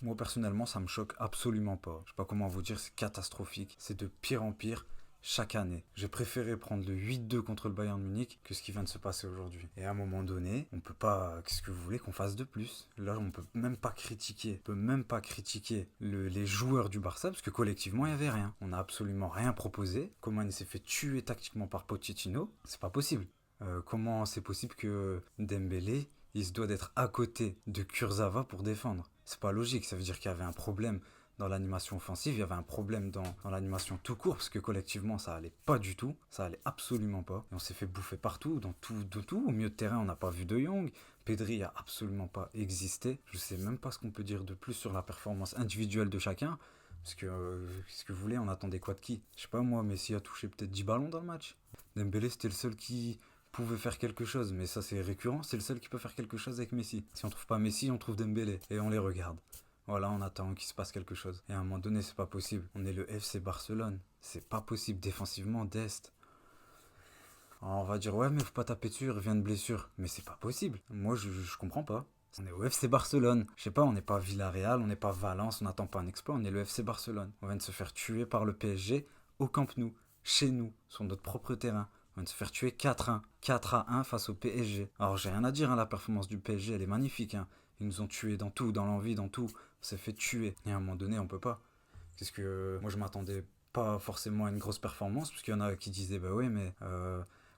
Moi personnellement, ça me choque absolument pas. Je sais pas comment vous dire, c'est catastrophique. C'est de pire en pire chaque année. J'ai préféré prendre le 8-2 contre le Bayern Munich que ce qui vient de se passer aujourd'hui. Et à un moment donné, on peut pas. Qu'est-ce que vous voulez qu'on fasse de plus? Là, on peut même pas critiquer. On peut même pas critiquer les joueurs du Barça parce que collectivement, il y avait rien. On n'a absolument rien proposé. Coman s'est fait tuer tactiquement par Pochettino. C'est pas possible. Comment c'est possible que Dembélé il se doit d'être à côté de Kurzawa pour défendre? C'est pas logique, ça veut dire qu'il y avait un problème dans l'animation offensive, il y avait un problème dans l'animation tout court, parce que collectivement ça allait pas du tout, ça allait absolument pas. Et on s'est fait bouffer partout, dans tout. Au milieu de terrain, on n'a pas vu De Jong, Pedri a absolument pas existé. Je sais même pas ce qu'on peut dire de plus sur la performance individuelle de chacun. Parce que, qu'est-ce que vous voulez, on attendait quoi de qui? Je sais pas moi, Messi a touché peut-être 10 ballons dans le match. Dembélé c'était le seul qui pouvait faire quelque chose, mais ça c'est récurrent, c'est le seul qui peut faire quelque chose avec Messi. Si on trouve pas Messi, on trouve Dembélé et on les regarde. Voilà, on attend qu'il se passe quelque chose. Et à un moment donné, c'est pas possible. On est le FC Barcelone. C'est pas possible défensivement d'Est. Alors on va dire ouais mais faut pas taper dessus, il revient de blessure. Mais c'est pas possible. Moi je comprends pas. On est au FC Barcelone. Je sais pas, on n'est pas Villarreal, on n'est pas Valence, on n'attend pas un exploit, on est le FC Barcelone. On vient de se faire tuer par le PSG au Camp Nou, chez nous, sur notre propre terrain. On vient de se faire tuer 4-1. 4-1 face au PSG. Alors j'ai rien à dire, hein, la performance du PSG elle est magnifique. Hein. Ils nous ont tués dans tout, dans l'envie, dans tout. On s'est fait tuer. Et à un moment donné, on peut pas. Qu'est-ce que. Moi je m'attendais pas forcément à une grosse performance, parce qu'il y en a qui disaient bah oui, mais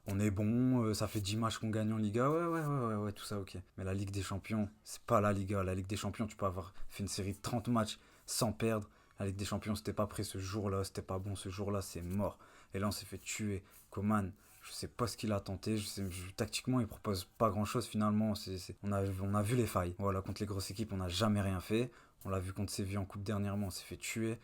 on est bon, ça fait 10 matchs qu'on gagne en Liga, ouais, tout ça ok. Mais la Ligue des Champions, c'est pas la Liga. La Ligue des Champions, tu peux avoir fait une série de 30 matchs sans perdre. La Ligue des Champions, c'était pas prêt ce jour-là, c'était pas bon ce jour-là, c'est mort. Et là, on s'est fait tuer. Coman, je sais pas ce qu'il a tenté. Tactiquement, il propose pas grand-chose finalement. On a vu les failles. Voilà, contre les grosses équipes, on n'a jamais rien fait. On l'a vu contre Séville en coupe dernièrement, on s'est fait tuer.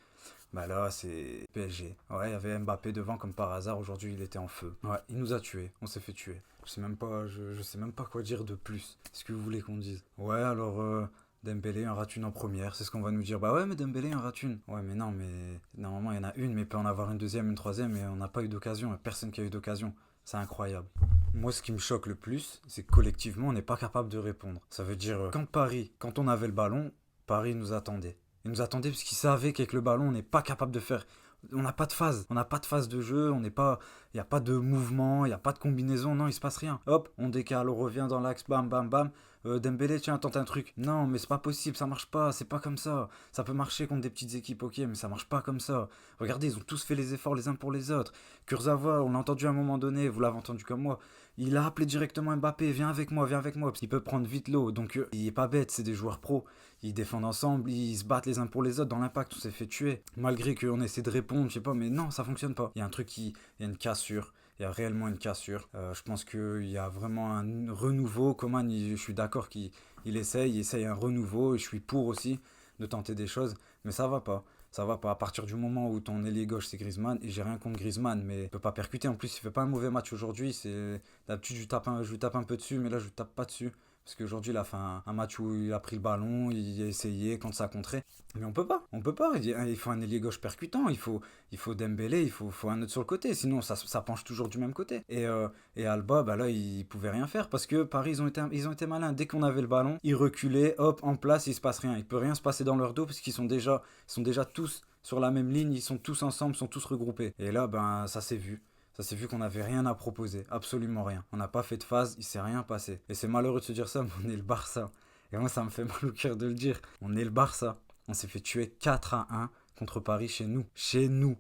Bah là, c'est PSG. Ouais, il y avait Mbappé devant comme par hasard. Aujourd'hui, il était en feu. Ouais, il nous a tués. On s'est fait tuer. Je sais même pas quoi dire de plus. Qu'est-ce que vous voulez qu'on dise? Ouais, alors Dembélé en rate une en première. C'est ce qu'on va nous dire. Bah ouais, mais Dembélé en rate une. Ouais, mais non, mais normalement, il y en a une, mais il peut en avoir une deuxième, une troisième, et on n'a pas eu d'occasion. Il n'y a personne qui a eu d'occasion. C'est incroyable. Moi, ce qui me choque le plus, c'est que collectivement, on n'est pas capable de répondre. Ça veut dire, quand on avait le ballon, Paris nous attendait. Ils nous attendaient parce qu'ils savaient qu'avec le ballon, on n'est pas capable de faire. On n'a pas de phase. On n'a pas de phase de jeu. On n'est pas. Il n'y a pas de mouvement. Il n'y a pas de combinaison. Non, il se passe rien. Hop, on décale, on revient dans l'axe. Bam, bam, bam. Dembélé, tiens, tente un truc. Non, mais c'est pas possible. Ça marche pas. C'est pas comme ça. Ça peut marcher contre des petites équipes, ok, mais ça marche pas comme ça. Regardez, ils ont tous fait les efforts les uns pour les autres. Kurzawa, on l'a entendu à un moment donné. Vous l'avez entendu comme moi. Il a appelé directement Mbappé. Viens avec moi. Parce qu'il peut prendre vite l'eau. Donc, il est pas bête. C'est des joueurs pros. Ils défendent ensemble, ils se battent les uns pour les autres. Dans l'impact, on s'est fait tuer. Malgré qu'on essaie de répondre, je sais pas, mais non, ça fonctionne pas. Il y a un truc qui. Il y a une cassure. Il y a réellement une cassure. Je pense qu'il y a vraiment un renouveau. Coman, je suis d'accord qu'il il essaye un renouveau. Et je suis pour aussi de tenter des choses. Mais ça va pas. Ça va pas. À partir du moment où ton ailier gauche c'est Griezmann, et j'ai rien contre Griezmann, mais il peut pas percuter. En plus, il fait pas un mauvais match aujourd'hui. D'habitude, je lui tape un peu dessus, mais là, je lui tape pas dessus. Parce qu'aujourd'hui, il a fait un match où il a pris le ballon, il a essayé quand ça a contré. Mais on peut pas. Il faut un ailier gauche percutant, il faut Dembélé, faut un autre sur le côté. Sinon, ça penche toujours du même côté. Et Alba, bah là, il pouvait rien faire parce que Paris, ils ont été malins. Dès qu'on avait le ballon, ils reculaient, hop, en place, il se passe rien. Il peut rien se passer dans leur dos parce ils sont déjà tous sur la même ligne, ils sont tous ensemble, sont tous regroupés. Et là, ben, ça s'est vu. Ça s'est vu qu'on n'avait rien à proposer, absolument rien. On n'a pas fait de phase, il s'est rien passé. Et c'est malheureux de se dire ça, mais on est le Barça. Et moi, ça me fait mal au cœur de le dire. On est le Barça. On s'est fait tuer 4-1 contre Paris chez nous. Chez nous,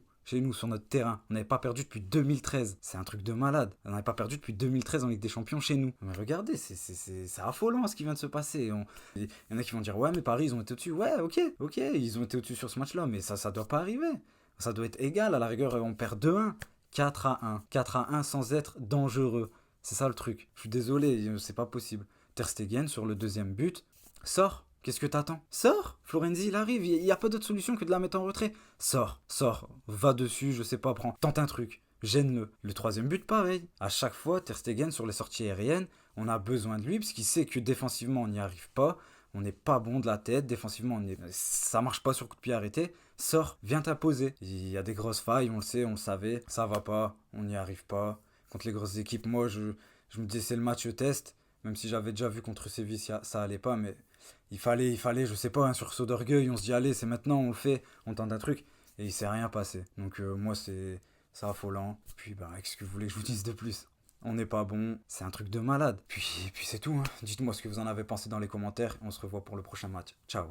sur notre terrain. On n'avait pas perdu depuis 2013. C'est un truc de malade. On n'avait pas perdu depuis 2013 en Ligue des Champions chez nous. Mais regardez, c'est affolant ce qui vient de se passer. Il y en a qui vont dire, ouais, mais Paris, ils ont été au-dessus. Ouais, ok, ils ont été au-dessus sur ce match-là, mais ça doit pas arriver. Ça doit être égal. À la rigueur, on perd 2-1. 4-1. 4-1 sans être dangereux. C'est ça le truc. Je suis désolé, c'est pas possible. Ter Stegen sur le deuxième but. Sors. Qu'est-ce que t'attends? Sors. Florenzi, il arrive. Il n'y a pas d'autre solution que de la mettre en retrait. Sors. Va dessus, je sais pas, prends. Tente un truc. Gêne-le. Le troisième but, pareil. À chaque fois, Ter Stegen sur les sorties aériennes, on a besoin de lui parce qu'il sait que défensivement, on n'y arrive pas. On n'est pas bon de la tête. Défensivement, ça marche pas sur coup de pied arrêté. Sors, viens t'imposer. Il y a des grosses failles, on le sait, on le savait. Ça va pas, on n'y arrive pas. Contre les grosses équipes, moi, je me disais c'est le match test. Même si j'avais déjà vu contre Séville, ça allait pas. Mais Il fallait, je sais pas, un sursaut d'orgueil. On se dit, allez, c'est maintenant, on le fait, on tente un truc. Et il s'est rien passé. Donc, moi, c'est affolant. Puis, bah, qu'est-ce que vous voulez que je vous dise de plus? On n'est pas bon, c'est un truc de malade. Puis c'est tout, hein. Dites-moi ce que vous en avez pensé dans les commentaires. On se revoit pour le prochain match. Ciao.